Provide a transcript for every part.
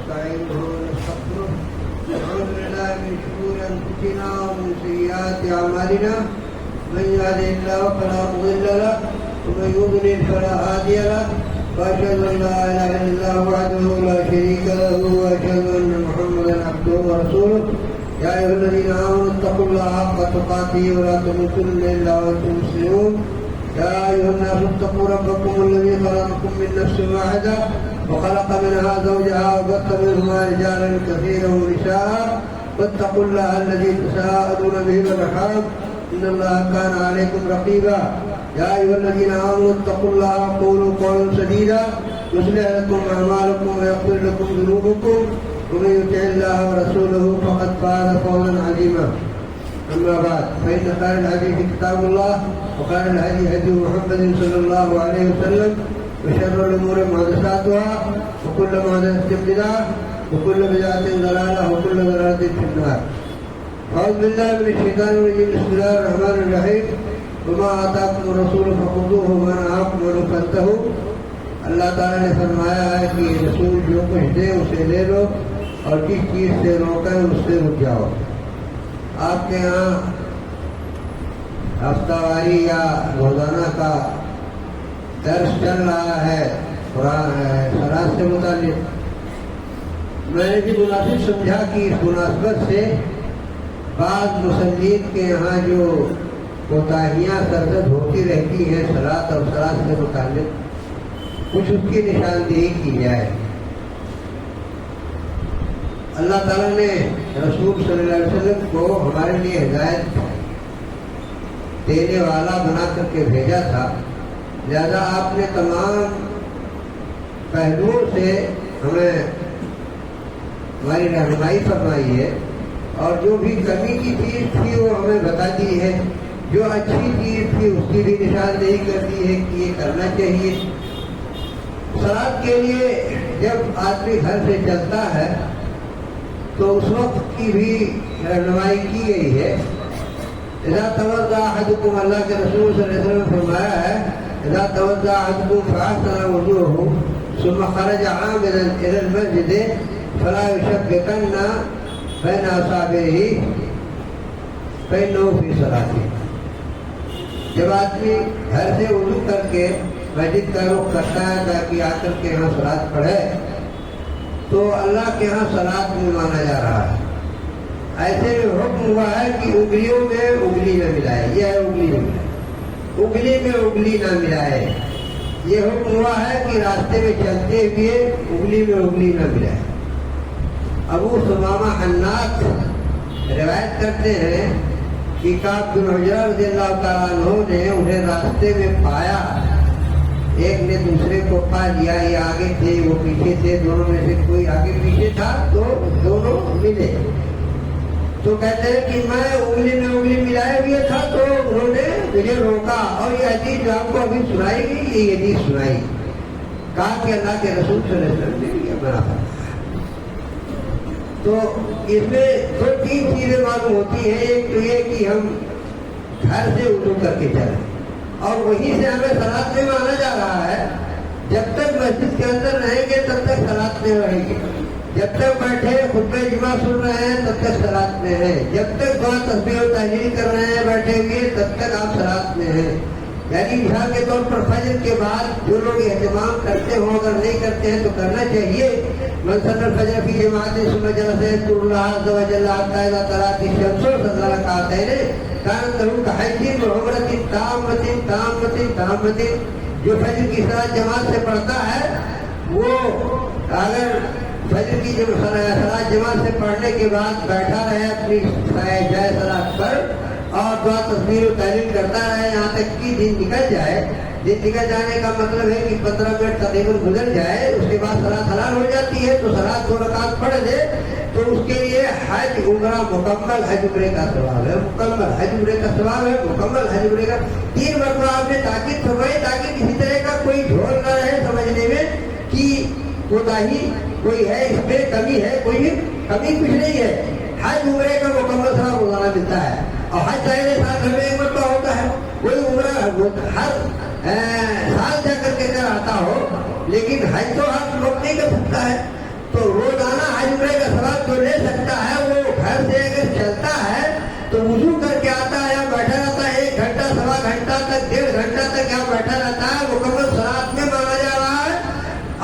ونستعينه ونستغفره ونعوذ بالله من شرور أنفسنا ومن سيئات أعمالنا من يهده الله فلا مضل له ومن يضلل فلا هادي له وأشهد أن لا إله إلا الله وحده لا شريك له وأشهد أن محمدا عبده ورسوله يا أيها الذين آمنوا اتقوا الله حق تقاته ولا تموتن إلا وأنتم مسلمون يا أيها الناس اتقوا ربكم الذي خلقكم من نفس واحدة وخلق منها زوجها وبث منهما رجالا كثيرا ونساء واتقوا الله الذي تساءلون به والأرحام إن الله كان عليكم رقيبا يا أيها الذين آمنوا اتقوا الله وقولوا قولا سديدا يصلح لكم أعمالكم ويغفر لكم ذنوبكم ومن يطع الله ورسوله فقد فاز فوزا عظيما أما بعد فإن خير الحديث كتاب الله وخير الهدي هدي محمد صلى الله عليه وسلم وشر الأمور محدثاتها وكل محدثة بدعة وكل بدعة ضلالة وكل ضلالة في النار. أعوذ بالله من الشيطان الرجيم بسم الله الرحمن الرحيم وما آتاكم الرسول فخذوه وما نهاكم عنه فانتهوا. اللہ تعالیٰ نے فرمایا ہے کہ رسول جو کچھ دے اسے لے لو اور جس چیز سے روکے اس سے رک جاؤ. آپ کے یہاں ہفتہ واری یا روزانہ کا درس چل رہا ہے قرآن صلاۃ سے متعلق. میں نے بھی مناسب سمجھا کہ اس مناسبت سے بعض مصلین کے یہاں جو کوتاہیاں سرزد ہوتی رہتی ہیں صلاۃ اور صلاۃ سے متعلق کچھ اس کی نشاندہی کی جائے. اللہ تعالیٰ نے رسول صلی اللہ علیہ وسلم کو ہمارے لیے ہدایت دینے والا بنا کر کے بھیجا تھا، لہذا آپ نے تمام پہلوؤں سے ہمیں ہماری رہنمائی فرمائی ہے اور جو بھی کمی کی چیز تھی وہ ہمیں بتا دی ہے، جو اچھی چیز تھی اس کی بھی نشاندہی کر دی ہے کہ یہ کرنا چاہیے. صلاۃ کے لیے جب آدمی گھر سے چلتا ہے تو اس وقت کی بھی رہنمائی کی گئی ہے. اذا توضأ احدكم، اللہ کے رسول صلی اللہ علیہ وسلم نے فرمایا ہے اذا توضأ احدكم فأحسن وضوءه ثم خرج عامدا إلى المسجد فلا يشبكن بين أصابعه فإنه في صلاته. جب آدمی گھر سے وضو کر کے مسجد کا رخ کرتا ہے تاکہ آ کر کے یہاں صلاۃ پڑھے تو اللہ کے یہاں صلاۃ میں مانا جا رہا ہے. ایسے میں حکم ہوا ہے کہ انگلیوں میں انگلی نہ ملائے. یہ ہے انگلی میں انگلی نہ ملائے. یہ حکم ہوا ہے کہ راستے میں چلتے ہوئے انگلی میں انگلی نہ ملائے. ابو ثمامہ حنات روایت کرتے ہیں کہ کعب بن عجرہ رضی اللہ تعالیٰ عنہ نے انہیں راستے میں پایا. ایک نے دوسرے کو پا لیا، یہ آگے تھے وہ پیچھے تھے، دونوں میں سے کوئی آگے پیچھے تھا تو دونوں ملے. تو کہتے ہیں کہ میں انگلی میں انگلی ملائے ہوئے تھا تو انہوں نے مجھے روکا اور یہ حدیث جو آپ کو ابھی سنائی گئی یہ حدیث سنائی. کہا کہ اللہ کے رسول صلی اللہ علیہ وسلم نے یہ بنا تھا. تو اس میں دو تین چیزیں معلوم ہوتی ہیں. ایک تو یہ کہ ہم گھر سے وضو کر کے چلیں اور وہیں سے ہمیں صلاۃ میں مانا جا رہا ہے. جب تک مسجد کے اندر رہیں گے تب تک صلاۃ میں رہیں گے، جب تک بیٹھے خطبہ جمعہ سن رہے ہیں تب تک صلاۃ میں ہیں، جب تک دعا تسبیح و تحلیل کر رہے ہیں بیٹھے ہوئے تب تک آپ صلاۃ میں ہیں. یعنی مثال کے طور پر فجر کے بعد جو لوگ اہتمام کرتے ہوں اگر نہیں کرتے ہیں تو کرنا چاہیے. من صلی الفجر فی جماعت ثم جلس یذکر اللہ عز وجل حتی اذا طلعت الشمس صلی رکعتین كانت له كحج وعمرة تامة. جو فجر کی صلاۃ جماعت سے پڑھتا ہے وہ اگر فجر کی صلاۃ جماعت سے پڑھنے کے بعد بیٹھا رہے اپنی جائے صلاۃ پر اور دعا تسبیح و تحلیل کرتا رہے یہاں تک کہ دن نکل جائے. دن نکل جانے کا مطلب ہے کہ 15 منٹ تقریباً گزر جائے، اس کے بعد صلاۃ حلال ہو جاتی ہے تو صلاۃ 2 رکعت پڑھ دے تو اس کے لیے حج عمرہ مکمل حج عمرے کا ثواب ہے. مکمل حج عمرے کا ثواب ہے. مکمل حج عمرے کا 3 مرتبہ آپ نے تاکید فرمائی تاکہ کسی طرح کا کوئی جھول نہ رہے سمجھنے میں کہ کوتاہی کوئی ہے، اس میں کمی ہے. کوئی کمی کچھ نہیں ہے. حج عمرے کا مکمل ثواب روزانہ ملتا ہے اور حج ظاہر سال میں ایک مرتبہ ہوتا ہے. کوئی عمرہ ہر سال جا کر کے آتا ہو لیکن حج تو ہر وقت نہیں کر سکتا ہے. تو تو روزانہ حج عمرے کا ثواب جو لے سکتا ہے وہ گھر سے اگر چلتا ہے تو وضو کر کے آتا ہے، یہاں بیٹھا رہتا ہے 1 گھنٹہ سوا گھنٹہ تک 1.5 گھنٹہ تک یہاں بیٹھا رہتا ہے، مکمل صلاۃ میں مانا جا رہا ہے،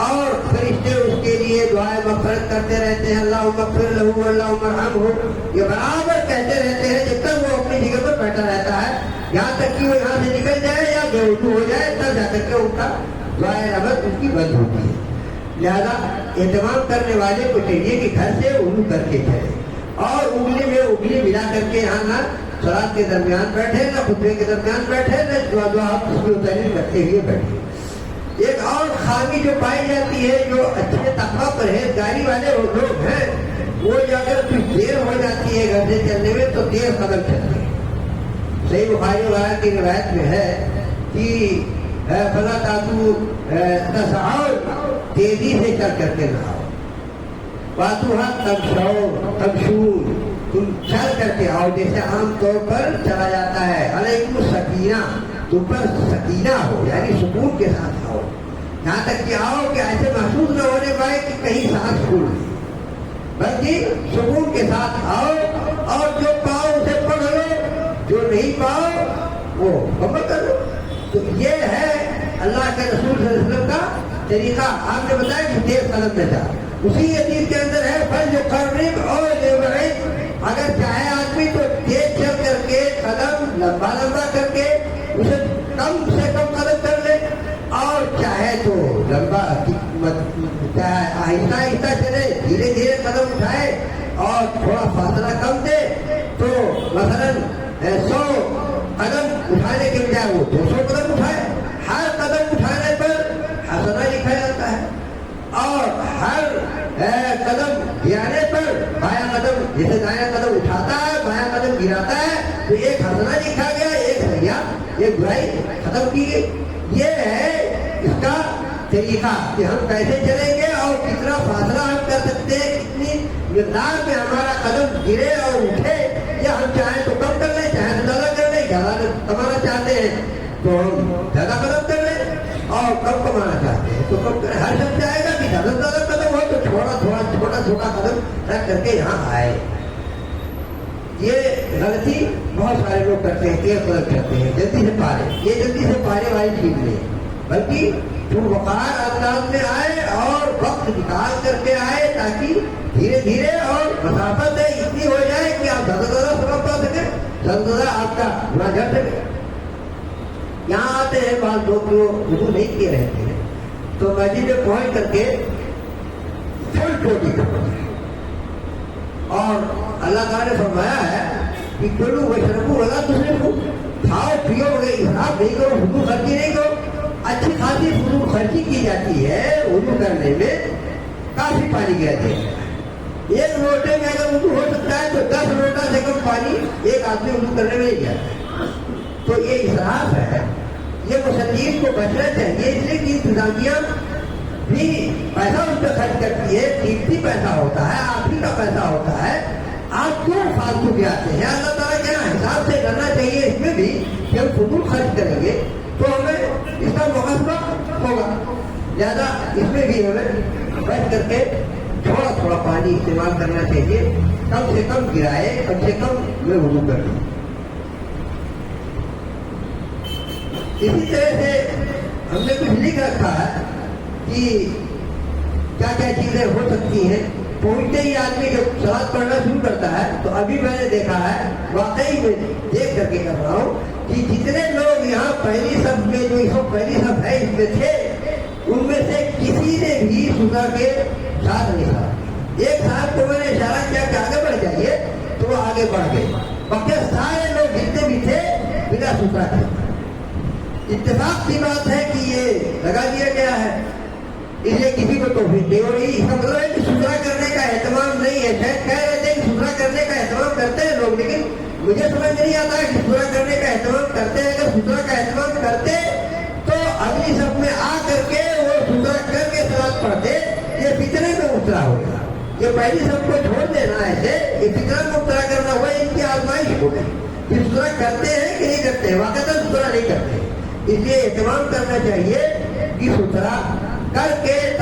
اور فرشتے اس کے لیے دعائیں مغفرت کرتے رہتے ہیں، اللہم اغفر لہ اللہم ارحمہ، یہ برابر کہتے رہتے ہیں جب تک وہ اپنی جگہ پر بیٹھا رہتا ہے، یہاں تک کہ وہ یہاں سے نکل جائے یا بے وضو ہو جائے، تب جا کر کے ان کا دعائیں رحمت اس کی بند ہوتی ہے۔ لہذا اہتمام کرنے والے کو چاہیے کہ گھر سے وضو کر کے چلے، اور انگلی میں انگلی ملا کر کے یہاں نہ صلاۃ کے درمیان بیٹھے، نہ خطبے کے درمیان بیٹھے، نہ دعا اس میں تعلیم کرتے ہوئے بیٹھے۔ ایک اور خامی جو پائی جاتی ہے، جو اچھے تقویٰ پرہیزگاری والے لوگ ہیں، وہ جو اگر کچھ دیر ہو جاتی ہے گھر سے چلنے میں تو دیر قدم چلتے ہیں۔ صحیح بخاری وغیرہ کی روایت میں ہے کہ فلا تاتو تسعوا، تیزی سے چل کر کے نہ آؤ، واتوہا تمشون، تم چل کر کے آؤ، جیسے عام طور پر چلا جاتا ہے۔ علیکم السکینہ، تم پر سکینہ ہو، یعنی سکون کے ساتھ آؤ، یہاں تک کہ آؤ کہ ایسے محسوس نہ ہونے پائے کہ کہیں سانس پھول گئی، بلکہ سکون کے ساتھ آؤ، اور جو پاؤ اسے پڑھ لو، جو نہیں پاؤ وہ مکمل کر لو۔ تو یہ ہے اللہ کے رسول صلی اللہ علیہ وسلم کا طریقہ۔ آپ نے بتایا کہ 13 قدم میں جا، اسی حدیث کے اندر ہے فل جو قرب اور لیبعد، اگر چاہے آدمی تو تیز چل کر کے قدم لمبا لمبا کر کے اسے کم سے کم قدم کر لے، اور چاہے تو لمبا آہستہ آہستہ چلے، دھیرے دھیرے قدم اٹھائے اور تھوڑا فاصلہ کم دے، تو مثلاً 100 قدم اٹھانے کے بجائے وہ 200 قدم اٹھائے۔ ہر قدم اٹھانے پر حسنہ لکھا جاتا ہے، اور ہر قدم گرانے پر بایاں قدم، جیسے دایاں قدم اٹھاتا ہے بایاں قدم گراتا ہے تو ایک حسنہ لکھا گیا، ایک سیاح، ایک برائی ختم کی گئی۔ یہ ہے اس کا طریقہ کہ ہم کیسے چلیں گے اور کتنا فاصلہ ہم کر سکتے ہیں، کتنی مقدار میں ہمارا قدم گرے اور اٹھے، یا ہم چاہیں تو کم کر لیں، چاہیں تو زیادہ کر لیں، زیادہ کمانا چاہتے ہیں تو ہم زیادہ قدم کر لیں، اور کم کمانا چاہتے ہیں تو کم کریں۔ ہر شخص چاہے گا کہ زیادہ سے زیادہ قدم ہو تو چھوٹا چھوٹا قدم رکھ کر کے یہاں آئے۔ یہ غلطی بہت سارے لوگ کرتے ہیں، 13 قدم کرتے ہیں جلدی سے پارے، یہ جلدی سے پارے والی چیز نہیں، بلکہ وقار انداز میں آئے اور وقت نکال کر کے آئے، تاکہ دھیرے دھیرے اور مسافت اتنی ہو جائے کہ آپ زیادہ زیادہ سبب پا سکیں، زیادہ زیادہ آپ کا گناہ جھڑ سکے۔ یہاں آتے ہیں بعض لوگ جو وضو نہیں کیے رہتے ہیں، تو مسجد میں پہنچ کر کے فل ٹوٹی کرتے ہیں، اور اللہ تعالیٰ نے فرمایا ہے کہ کلو وشربو ولا تسرفو، کھاؤ پیو مگر اسراف نہیں کرو، فضول خرچی نہیں کرو۔ اچھی خاصی فضول خرچی کی جاتی ہے وضو کرنے میں، کافی پانی گرتے ہیں، ایک لوٹے میں اگر وضو ہو سکتا ہے تو 10 لوٹا سے کم پانی ایک آدمی وضو کرنے میں نہیں جاتا، تو یہ اسراف ہے۔ یہ مسلمین کو بچنا چاہیے، اس لیے کہ انتظامیہ بھی پیسہ اس پہ خرچ کرتی ہے، قیمتی پیسہ ہوتا ہے، آپ ہی کا پیسہ ہوتا ہے، آپ کیوں فالتو کے آتے ہیں؟ اللہ تعالیٰ کے یہاں حساب سے کرنا چاہیے اس میں بھی کہ ہم فضول خرچ کریں گے تو ہمیں اس کا محاسبہ ہوگا، لہٰذا اس میں بھی ہمیں بچ کر کے تھوڑا تھوڑا پانی استعمال کرنا چاہیے، کم سے کم گرائے، کم سے کم میں وضو کر لوں۔ اسی طرح سے ہم نے کچھ لکھ رکھا ہے کہ کیا کیا چیزیں ہو سکتی ہیں۔ پہنچتے ہی آدمی جب صلاۃ پڑھنا شروع کرتا ہے تو ابھی میں نے دیکھا ہے، واقعی میں دیکھ کر کے کر رہا ہوں کہ جتنے لوگ یہاں پہلی صف میں، جو اس وقت پہلی صف ہے اس میں تھے، ان میں سے کسی نے بھی سنا کے ساتھ نہیں کہا۔ ایک صاحب کو میں نے اشارہ کیا کہ آگے بڑھ جائیے تو وہ آگے بڑھ گئے، باقی سارے لوگ جتنے بھی تھے بنا ستھرا تھے۔ اتفاق کی بات ہے کہ یہ لگا دیا گیا ہے، اس لیے کسی کو توفیق نہیں ہو رہی۔ اس کا مطلب ہے کہ ستھرا کرنے کا اہتمام نہیں ہے۔ شاید کہہ رہے تھے کہ ستھرا کرنے کا اہتمام کرتے ہیں لوگ، لیکن مجھے سمجھ نہیں آتا کہ ستھرا کرنے کا اہتمام کرتے ہیں۔ اگر ستھرا کا اہتمام کرتے تو اگلی صف میں آ کر کے وہ ستھرا کر کے صلاۃ پڑھتے، یہ فتنے میں مبتلا ہوگا۔ یہ پہلی صف کو چھوڑ دینا ایسے، یہ فتنہ میں مبتلا کرنا ہوا، ان کی آزمائش ہو گئی کہ ستھرا کرتے ہیں کہ نہیں کرتے، واقعی ستھرا نہیں کرتے۔ اس لیے اہتمام کرنا چاہیے کہ ستھرا کر کے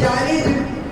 40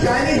40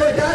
2-4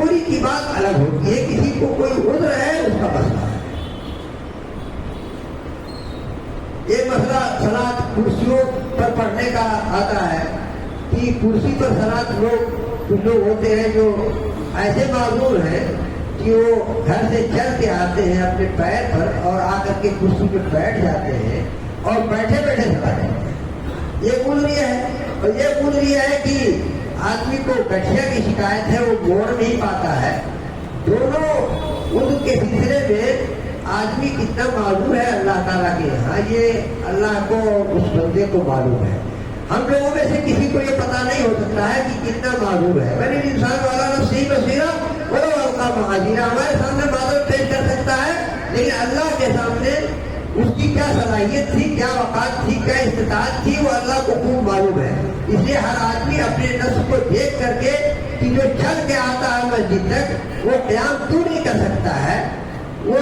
مجبوری کی بات الگ ہوتی ہے، کسی کو کوئی عذر ہے اس کا مسئلہ ہے۔ یہ مسئلہ صلاۃ کرسیوں پر پڑھنے کا آتا ہے کہ کرسی پر صلاۃ کچھ لوگ ہوتے ہیں جو ایسے معذور ہیں کہ وہ گھر سے چل کے آتے ہیں اپنے پیر پر اور آ کر کے کرسی پہ بیٹھ جاتے ہیں اور بیٹھے بیٹھے صلاۃ پڑھتے ہیں۔ یہ گزریہ ہے، اور یہ گزریہ ہے کہ آدمی کو گٹھیا کی شکایت ہے، وہ موڑ نہیں پاتا ہے۔ دونوں ان کے سلسلے میں آدمی کتنا معذور ہے اللہ تعالیٰ کے یہاں، یہ اللہ کو اس بندے کو معلوم ہے۔ ہم لوگوں میں سے کسی کو یہ پتا نہیں ہو سکتا ہے کہ کتنا معذور ہے۔ بھلے انسان والا نفسی بصیرہ بڑا کا معاذیرہ ہمارے سامنے معذرت پیش کر سکتا ہے، لیکن اللہ کے سامنے اس کی کیا صلاحیت تھی، کیا وقات تھی، کیا استطاعت تھی، وہ اللہ کو خوب معلوم ہے۔ اس لیے ہر آدمی اپنے نفس کو دیکھ کر کے کہ جو چل کے آتا ہے مسجد تک وہ قیام کیوں نہیں کر سکتا ہے، وہ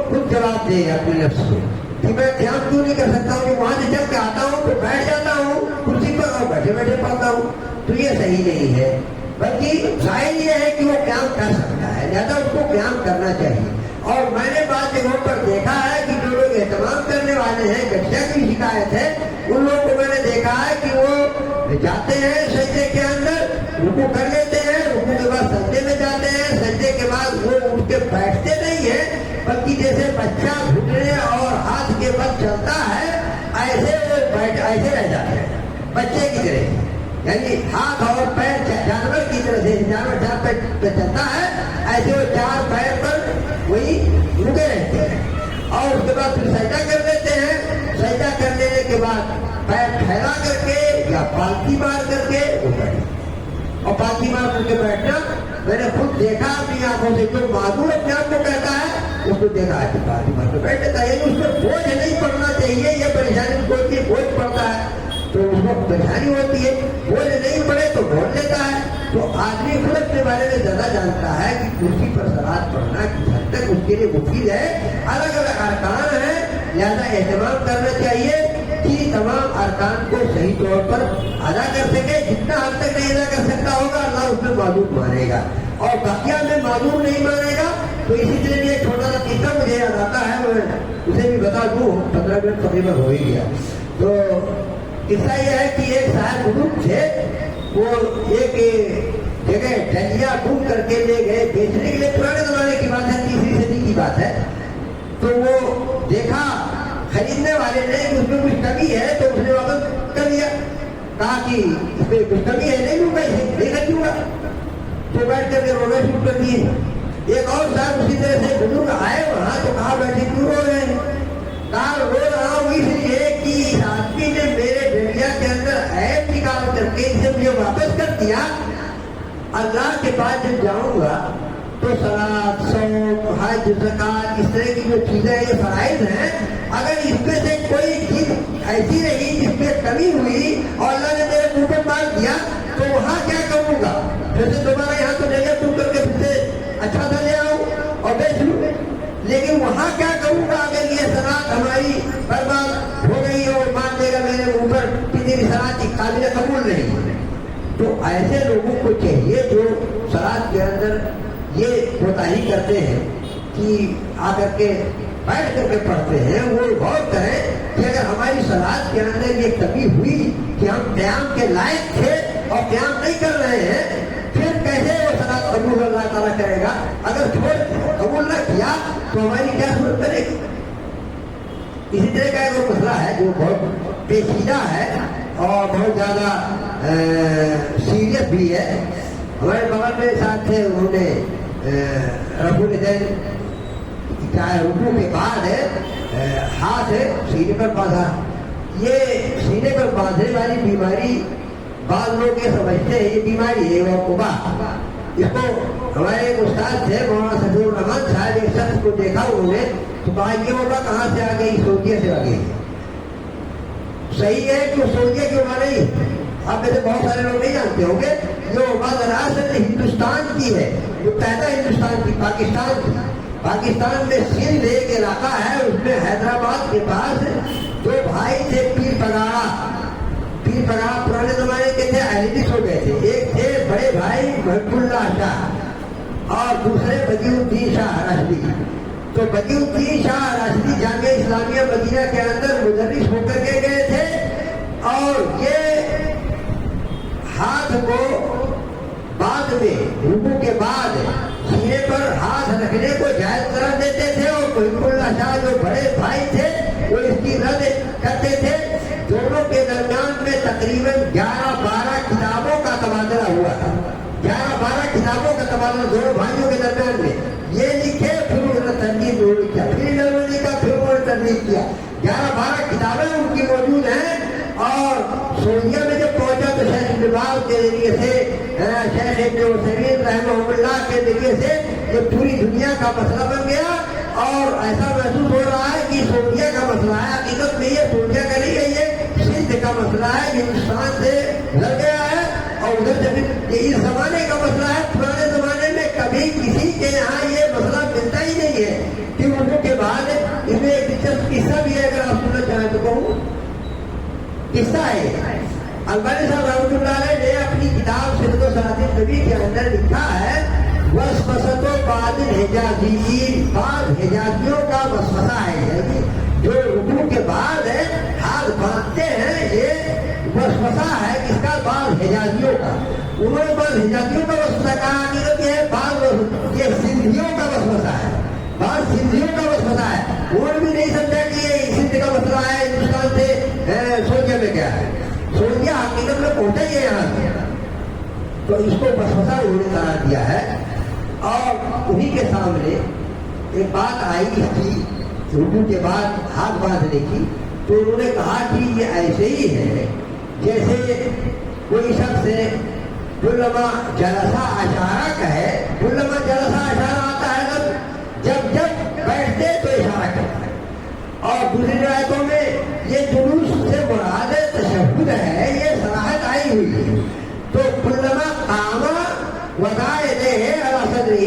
خود جواب دے اپنے نفس کو کہ میں قیام کیوں نہیں کر سکتا ہوں، کہ وہاں سے چل کے آتا ہوں تو بیٹھ جاتا ہوں کرسی پر اور بیٹھے بیٹھے پڑھتا ہوں، تو یہ صحیح نہیں ہے۔ بلکہ ظاہر یہ ہے کہ وہ قیام کر سکتا ہے، لہٰذا اس کو قیام کرنا چاہیے۔ اور میں نے بعض جگہوں پر دیکھا ہے کہ جو لوگ اہتمام کرنے والے ہیں، گٹھیا کی شکایت ہے، ان لوگوں کو میں نے دیکھا ہے کہ وہ جاتے ہیں سجدے کے اندر، رکوع کر لیتے ہیں، رکوع کے بعد سجدے میں جاتے ہیں، سجدے کے بعد وہ اٹھ کے بیٹھتے نہیں ہیں، بلکہ جیسے بچہ گھٹنے اور ہاتھ کے بل چلتا ہے ایسے وہ ایسے رہ جاتے ہیں بچے کی طرح، یعنی ہاتھ اور پیر جانور کی طرح سے، جانور چار پیر پہ چلتا ہے ایسے وہ چار پیر پر وہی رکے رہتے ہیں، اور اس کے بعد پھر سجدہ کر لیتے ہیں۔ سجدہ کر لینے کے بعد پیر پھیلا کر کے یا پالکی مار کر کے وہ بیٹھے، اور پالکی مار کر کے بیٹھنا میں نے خود دیکھا اپنی آنکھوں سے۔ جو معذور اپنے آپ کو کہتا ہے اس کو دیکھا ہے کہ پالکی مار کے بیٹھ جاتا ہے، یعنی اس کو بوجھ نہیں پڑنا چاہیے، یہ پریشانی کوئی بوجھ پڑتا ہے تو اس کو پریشانی ہوتی ہے، بوجھ نہیں پڑے تو بول لیتا ہے۔ تو آدمی خود اپنے بارے میں زیادہ جانتا ہے کہ کرسی پر صلاۃ پڑھنا کس حد تک اس کے لیے مفید ہے۔ الگ الگ ارکان ہیں، لہذا اہتمام کرنا چاہیے کہ تمام ارکان کو صحیح طور پر ادا کر سکے۔ جتنا حد تک نہیں ادا کر سکتا ہوگا اللہ اس میں معذور مانے گا، اور بقیہ میں معذور نہیں مانے گا۔ تو اسی طرح ایک چھوٹا سا قصہ مجھے یاد آتا ہے، میں اسے بھی بتا دوں، 15 منٹ تقریباً ہو ہی گیا۔ تو قصہ یہ ہے کہ ایک صاحب بزرگ تھے، وہ ایک جگہ ڈلیا ڈھونڈ کر کے لے گئے بیچنے کے لیے، پرانے زمانے کی بات ہے، 3 صدی کی بات ہے۔ تو وہ دیکھا خریدنے والے نے کہ اس میں کچھ کمی ہے، تو اس نے واپس کر دیا، کہا کہ اس میں کچھ کمی ہے، نہیں لوں گا اسے، نہیں خریدوں گا۔ تو بیٹھ کر کے رونا شروع کر دیے۔ ایک اور صاحب اسی طرح سے بزرگ آئے وہاں، تو کہا بیٹھے کیوں رو رہے ہیں؟ کہا رو رہا ہوں اس لیے کہ اس آدمی نے میرے ڈلیا کے اندر عیب نکال کر کے اسے مجھے واپس کر دیا۔ اللہ کے بعد جب جاؤں گا تو صلاۃ، صوم، حج، زکات، اس طرح کی جو چیزیں یہ فرائض ہیں، اگر اس میں سے کوئی چیز ایسی رہی جس میں کمی ہوئی اور اللہ نے میرے منہ پر مار دیا تو وہاں کیا کروں گا؟ جیسے دوبارہ یہاں تو ڈلیا ٹوٹ کر کے پھر سے اچھا سا لے آؤں اور بیچ لوں، لیکن وہاں کیا کروں گا اگر یہ صلاۃ ہماری برباد ہو گئی اور مان لے گا میرے اوپر کہ میری صلاۃ کی قابل قبول نہیں۔ تو ایسے لوگوں کو چاہیے جو صلاۃ کے اندر یہ کوتاہی کرتے ہیں کہ آ کر کے بیٹھ کر کے پڑھتے ہیں، وہ غور کریں کہ اگر ہماری صلاۃ کے اندر یہ کمی ہوئی کہ ہم قیام کے لائق تھے اور قیام نہیں کر رہے ہیں، پھر کیسے وہ صلاۃ قبول اللہ تعالیٰ کرے گا؟ اگر قبول نہ کیا تو ہماری کیا صورت کرے گی؟ اسی طرح کا ایک مسئلہ ہے جو بہت پیچیدہ ہے اور بہت زیادہ سیریس بھی ہے۔ ہمارے بغل میں ساتھ تھے، انہوں نے رفع الیدین چاہے رکوع کے بعد ہاتھ سینے پر باندھا۔ یہ سینے پر باندھنے والی بیماری بعض لوگ یہ سمجھتے ہیں یہ بیماری ہے وقوبہ۔ اس کو ہمارے ایک استاد تھے مولانا صفی الرحمان صاحب، ایک شخص کو دیکھا انہوں نے تو کہا یہ وبا کہاں سے آ گئی؟ سعودیہ سے آ گئی۔ صحیح ہے کہ وہ سعودیہ کی وبا نہیں، آپ میں سے بہت سارے لوگ نہیں جانتے ہوں گے، یہ وبا دراصل ہندوستان کی ہے، متحدہ ہندوستان کی، پاکستان کی۔ پاکستان میں سندھ ایک علاقہ ہے، اس میں حیدرآباد کے پاس 2 بھائی تھے، پیر پگاڑا پرانے زمانے کے تھے، ایلڈس ہو گئے تھے۔ ایک تھے بڑے بھائی محب اللہ شاہ، اور دوسرے بدی الدین شاہ راشدی. تو بدی الدین شاہ راشدی جامعہ اسلامیہ مدینہ کے اندر مدرس ہو کر کے گئے تھے اور یہ ہاتھ کو بعد میں رکوع کے بعد سینے پر ہاتھ رکھنے کو جائز قرار دیتے تھے اور محب اللہ شاہ جو بڑے بھائی تھے وہ اس کی رد کرتے تھے. دونوں کے درمیان میں تقریباً 11-12 کتابوں کا تبادلہ ہوا تھا. 11-12 کتابوں کا تبادلہ دونوں بھائیوں کے درمیان میں. یہ لکھے پھر انہوں نے تردید کیا, پھر انہوں نے لکھا پھر انہوں نے تردید کیا. 11-12 کتابیں ان کی موجود ہیں. اور سعودیہ میں جب پہنچا تو شیخ ابن باز کے ذریعے سے, شیخ ابن عثیمین رحمہ اللہ کے ذریعے سے یہ پوری دنیا کا مسئلہ بن گیا. اور ایسا محسوس ہو رہا ہے کہ سعودیہ کا مسئلہ ہے, حقیقت میں یہ سعودیہ کا نہیں ہے, یہ سندھ کا مسئلہ ہے, ہندوستان سے لڑ گیا ہے اور ادھر سے یہ اس زمانے کا مسئلہ ہے. پرانے زمانے میں کبھی کسی کے یہاں یہ مسئلہ ملتا ہی نہیں ہے. کہ اردو کے بعد اس میں ایک دلچسپ قصہ بھی ہے, اگر آپ سننا چاہیں تو کہوں. قصہ ہے البانی صاحب رحمۃ اللہ علیہ نے اپنی کتاب سیرت و سیرت النبی کے اندر لکھا ہے وسوسۃ بعض الحجازیین, بعض حجازیوں کا وسوسہ ہے, یعنی جو رکوع کے بعد ہاتھ باندھتے ہیں یہ وسوسہ ہے کس کا, بعض حجازیوں کا. انہوں نے بعض حجازیوں کا وسوسہ کہا, حقیقت یہ ہے بعض یہ سندھیوں کا وسوسہ ہے, بعض سندھیوں کا وسوسہ ہے. انہوں نے بھی نہیں سمجھا کہ یہ سندھ کا مسئلہ ہے, ہندوستان سے سعودیہ میں گیا ہے. سعودیہ حقیقت میں پہنچا ہی ہے یہاں سے, تو اس کو وسوسہ انہوں نے قرار دیا ہے. اور انہیں کے سامنے ایک بات آئی اس کی رکوع کے بعد ہاتھ باندھنے کی, تو انہوں نے کہا کہ یہ ایسے ہی ہے جیسے کوئی شخص کلما جلسہ اشارہ کہے. کلما جلسہ اشارہ آتا ہے جب جب بیٹھتے تو اشارہ کرتا ہے. اور دوسری روایتوں میں یہ جلوس سے مراد تشہد ہے, یہ صراحت آئی ہوئی ہے. تو کلما قامہ وضائے ہے صدری,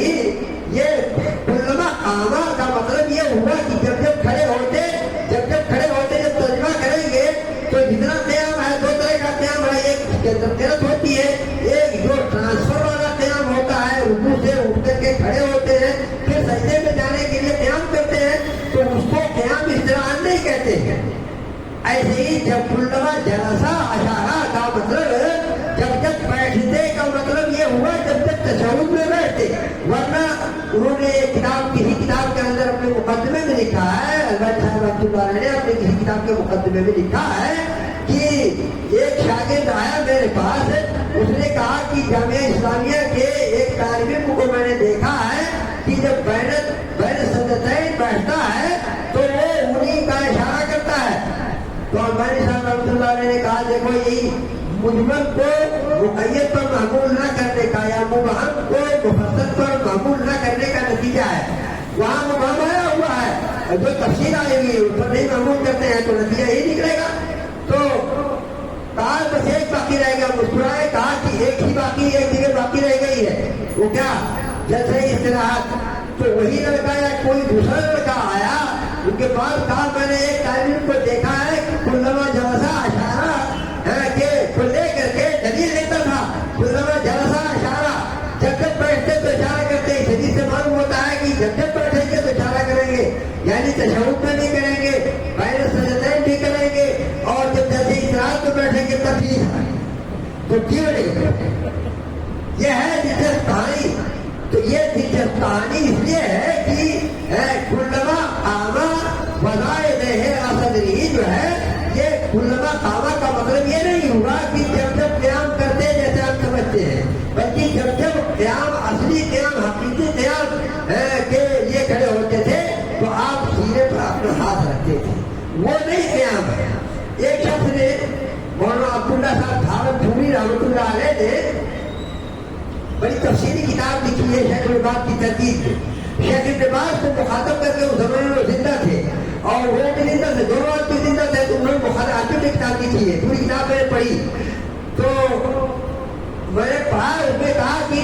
یہ کلما قامہ کا مطلب یہ ہوا کہ جب جب کھڑے ہوتے جب ترجمہ کریں گے تو جتنا قیام ہے, دو طرح کا قیام ہے. ایک قرت ہوتی ہے, ایک جو ٹرانسفر والا قیام ہوتا ہے, رکوع سے اٹھ کر کے کھڑے ہوتے ہیں پھر سجدے میں جانے کے لیے قیام کرتے ہیں, تو اس کو قیام استراحت نہیں کہتے ہیں. ایسے ہی جب کلما جلسہ اشارہ کا مطلب جب جب بیٹھتے کا مطلب یہ ہوا جب جب تشہد میں بیٹھتے. ورنہ انہوں نے کتاب کسی کتاب کے اندر اپنے مقدمے میں لکھا ہے, البانی صاحب رحمۃ اللہ علیہ نے اپنے کسی کتاب کے مقدمے میں لکھا ہے کہ ایک شاگرد آیا میرے پاس, اس نے کہا کہ جامعہ اسلامیہ کے ایک طالب علم کو میں نے دیکھا ہے کہ جب بین سجدتین بیٹھتا ہے تو وہ انہیں کا اشارہ کرتا ہے. تو البانی صاحب رحمۃ اللہ علیہ نے کہا دیکھو یہی مجمل کو مقید پر معمول نہ کرنے کا یا مبہم کو مفصل پر معمول نہ کرنے کا نتیجہ ہے. وہاں مبہم آیا ہوا ہے, جو تفصیل آئی ہوئی ہے اس پر نہیں معمول کرتے ہیں تو نتیجہ یہی نکلے گا. تو کہا بس ایک باقی رہ گیا, مسکرائے, کہا کہ ایک ہی باقی, ایک جگہ باقی رہ گئی ہے, وہ کیا جلسہ استراحت. تو وہی لڑکا یا کوئی دوسرا لڑکا آیا ان کے پاس, کہا میں نے ایک طالب کو دیکھا ہے کلما جلسہ اشارہ کہ کو لے کر کے دلیل لیتا تھا. کلما جلسہ اشارہ جب جب بیٹھتے تو اشارہ کرتے, اس حدیث سے معلوم ہوتا ہے کہ جب جب بیٹھیں گے تو اشارہ کریں گے, یعنی تشہد میں نہیں کریں گے, بین سجدتین بھی کریں گے, اور جب جیسے استراحت میں بیٹھیں گے تب بھی. تو کیوں نہیں یہ ہے دلچسپ کہانی. تو یہ دلچسپ کہانی اس لیے ہے کہ کلما قامہ وضائے ہے صدری جو ہے, یہ کلما قامہ کا مطلب یہ نہیں ہوگا کہ جب جب قیام کرتے جیسے آپ سمجھتے ہیں, بلکہ جب جب قیام اصلی قیام حقیقی قیام کے لیے کھڑے ہوتے تھے تو آپ سینے پر اپنا ہاتھ رکھتے تھے, وہ نہیں قیام ہے. ایک شخص نے مولانا عبداللہ صاحب بھاون پوری رحمۃ اللہ علیہ نے بڑی تفصیلی کتاب لکھی ہے شیخ ابن باز کی ترتیب میں. شیخ ابن باز کو مخاطب کر کے اس زمانے میں زندہ تھے اور وہ بھی زندہ تھے, دونوں آدمی زندہ تھے, تو انہوں نے مخاطب میں کتاب لکھی ہے, پوری کتاب میں نے پڑھی. تو میں نے پڑھا, اس میں کہا کہ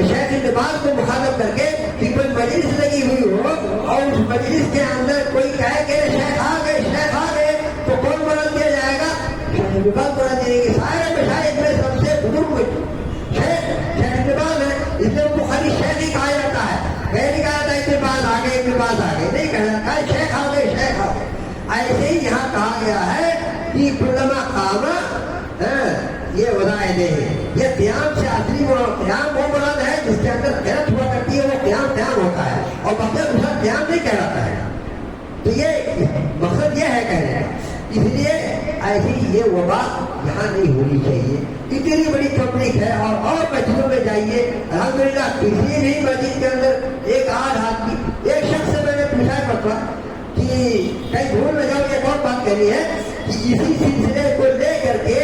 شیخ ابن باز کو مخاطب کر کے کہ کوئی مجلس لگی ہوئی ہو اور اس مجلس کے اندر کوئی کہے کہ شیخ آ گئے تو کون بلند دیا جائے گا؟ شیخ ابن باز بلند دیں گے. سارے مشائخ میں سب سے بزرگ شیخ ابن باز ہے. اس لیے بخاری شیخ ہی کہا جاتا ہے. نہیں کہا جاتا اتنے پاس آ گئے اتنے پاس آ گئے, نہیں کہا جاتا شیخ آ گئے شیخ آ گئے. ایسے ہی یہاں کہا گیا ہے کہ کلما قامہ یہ وضاحت ہے. یہ قیام سے اصلی قیام وہ مراد ہے جس کے اندر غیرت ہوا کرتی ہے, وہ قیام ہوتا ہے, اور مقصد دوسرا قیام نہیں کہلاتا ہے. تو یہ مقصد یہ ہے کہنے کا. اس لیے ایسی یہ وبا یہاں نہیں ہونی چاہیے. اتنی بڑی پبلک ہے, اور مسجدوں میں جائیے الحمدللہ کسی بھی مسجد کے اندر ایک آدھ آدمی, ایک شخص سے میں نے پوچھا کرتا کہ کہیں بھول نہ جاؤ, ایک اور بات کہنی ہے کہ اسی سلسلے کو لے کر کے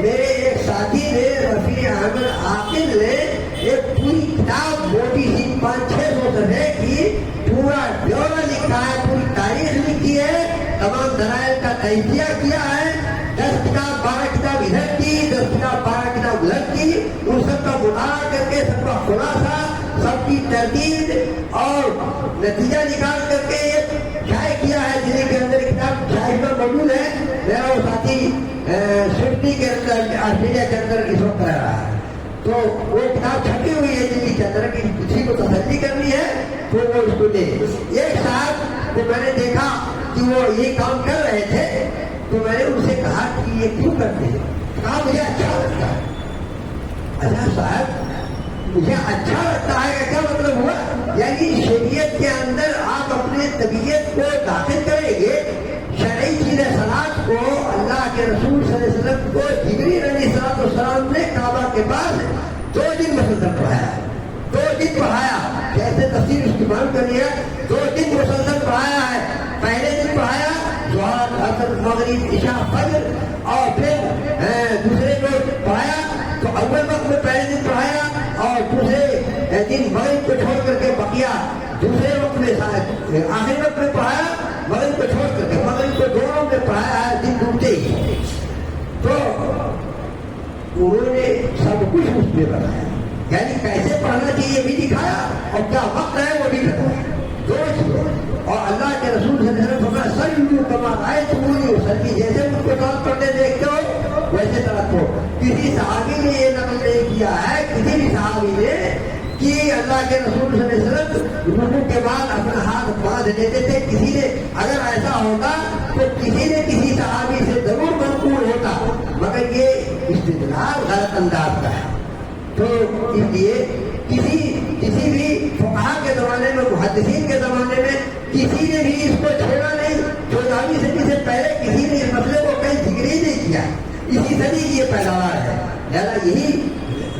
میرے ایک ساتھی نے رفیع احمد عاقل نے ایک پوری کتاب موٹی سی 500-600 صفحے کی پورا بیورا لکھا ہے, پوری تاریخ لکھی ہے, تمام دلائل کا تجزیہ کیا ہے. 10 کتاب 12 کتاب ادھر کی, 10 کتاب 12 کتاب ادھر کی, ان سب کا مطالعہ کر کے سب کا خلاصہ, سب کی ترتیب اور نتیجہ نکال کر کے شائع کیا ہے, جن کے اندر کتاب شائع میں موجود ہے. میرا وہ ساتھی سڈنی کے اندر آسٹریلیا کے اندر اس وقت رہ رہا ہے, تو وہ کتاب چھپی ہوئی ہے دلی کے اندر کی کسی کو تسلی کرنی ہے تو وہ اس کو لے. ایک صاحب کو میں نے دیکھا کہ وہ یہ کام کر رہے تھے, تو میں نے ان سے کہا کہ یہ کیوں کرتے ہیں. کہا مجھے اچھا لگتا ہے. اچھا صاحب مجھے اچھا لگتا ہے کا کیا مطلب ہوا؟ یعنی شریعت کے اندر آپ اپنے طبیعت کو داخل کریں گے, شرعی چیز صلاۃ کو اللہ کے رسول صلی اللہ علیہ وسلم کو جبریل علیہ السلام نے کعبہ کے پاس 2 دن مسلسل پڑھایا, 2 دن پڑھایا. کیسے تفسیر اس کی معلوم کرنی ہے, 2 دن مسلسل پڑھایا ہے. پہلے دن پڑھایا ظہر عصر مغرب عشاء فجر, اور پھر دوسرے روز پڑھایا تو اول وقت میں پہلے دن پڑھایا, اور دوسرے دن مغرب کو چھوڑ کر کے بقیہ دوسرے وقت میں آخری وقت میں پڑھایا, مغرب کو چھوڑ کر کے مغرب کو دونوں میں پڑھایا ہے دن ڈوبتے ہی. تو انہوں نے سب کچھ اس میں بتایا, یعنی کیسے پڑھنا چاہیے بھی دکھایا, اور کیا وقت ہے وہ بھی بتایا. اور اللہ کے رسول صلی اللہ علیہ وسلم فرمایا صلوا کما رأیتمونی اصلی, جیسے مجھ کو نماز پڑھتے دیکھتے ہو ویسے طرح کو. کسی صحابی نے یہ نقل نہیں کیا ہے, کسی بھی صحابی نے, کہ اللہ کے رسول صلی اللہ علیہ وسلم رکوع کے بعد اپنا ہاتھ باندھ دیتے تھے. کسی نے اگر ایسا ہوتا تو کسی نے کسی صحابی سے ضرور منقول ہوتا, مگر یہ استدلال غلط انداز کا ہے. تو اس لیے کسی بھی فقہا کے زمانے میں, محدثین کے زمانے میں کسی نے بھی اس کو چھیڑا نہیں. 14ویں صدی سے پہلے کسی نے اس مسئلے کو کہیں ذکر ہی نہیں کیا. اسی صدی کی یہ پیداوار ہے. لہٰذا یہی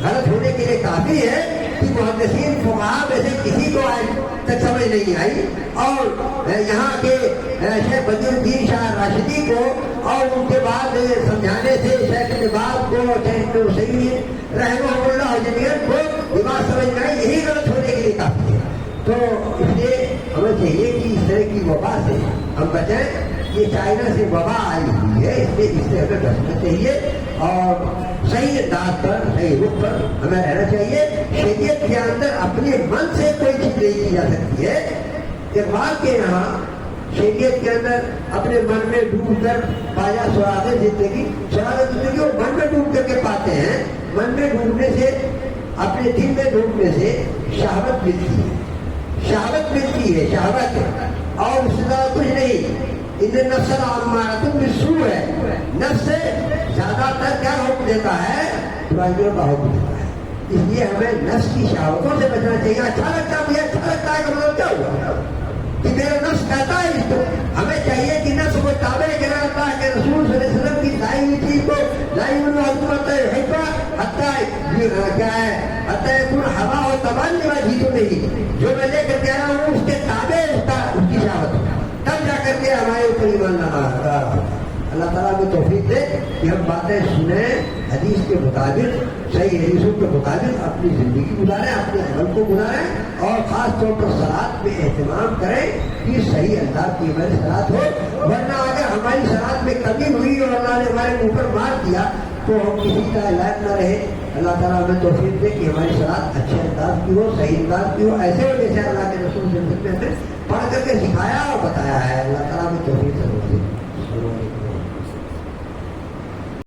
غلط ہونے کے لیے کافی ہے کہ محدثین فقہا میں سے کسی کو آج تک سمجھ نہیں آئی, اور یہاں کے شیخ بدر الدین شاہ راشدی کو اور ان کے بعد سمجھانے سے شیخ باز کو, شیخ حسین رحمہ اللہ جمیعت کو یہ بات سمجھ میں آئی. یہی غلط ہونے کے لیے کافی ہے. تو اس لیے ہمیں چاہیے کہ اس طرح کی وبا سے ہم بچیں. یہ چائنا سے وبا آئی ہوئی ہے, اس لیے اس سے ہمیں بچنا چاہیے, اور صحیح انداز پر, صحیح رخ پر ہمیں رہنا چاہیے. شریعت کے اندر اپنے من سے کوئی چیز نہیں کی جا سکتی ہے. اقبال کے یہاں شریعت کے اندر اپنے من میں ڈوب کر پایا سراغ زندگی وہ من میں ڈوب کر کے پاتے ہیں. من میں ڈوبنے سے, اپنے دل میں ڈوبنے سے شہوت ملتی ہے, شہوت ملتی ہے, شہوت, اور اس سے کچھ نہیں. ان نفس الامارۃ بالسوء ہے, نفس سے زیادہ تر کیا حکم دیتا ہے, برائیوں کا حکم دیتا ہے. اس لیے ہمیں نفس کی شہوتوں سے بچنا چاہیے. اچھا لگتا ہے مجھے, اچھا لگتا ہے کہ مطلب کیا ہوا کہ میرا نفس کہتا ہے اس کو. ہمیں چاہیے کہ نفس کو تابع کرنا, اللہ کے رسول صلی اللہ علیہ وسلم کی لائی ہوئی چیز کو لائی ہوئی حکمت کیا ہے, حتی یکون ہوا و تبانی واجی تو نہیں, جو میں لے کر کہہ رہا ہوں اس کے تابع اس کی شہوت, تب جا کر کے ہمارے اوپر ایمان لانا. اللہ تعالیٰ کو توفیق دے کہ ہم باتیں سنیں, حدیث کے مطابق, صحیح حدیثوں کے مطابق اپنی زندگی گزاریں, اپنے عمل کو گزاریں, اور خاص طور پر صلاۃ میں اہتمام کریں کہ صحیح انداز کی ہماری صلاۃ ہو. ورنہ اگر ہماری صلاۃ میں کمی ہوئی اور اللہ نے ہمارے اوپر مار دیا تو ہم کسی کا لائق نہ رہے. اللہ تعالیٰ ہمیں توفیق دے کہ ہماری صلاۃ اچھے انداز کی ہو, صحیح انداز کی ہو, ایسے ہو جیسے اللہ کے رسول صلی اللہ علیہ وسلم نے پڑھ کر کے سکھایا اور بتایا ہے. اللہ تعالیٰ ہمیں توفیق سے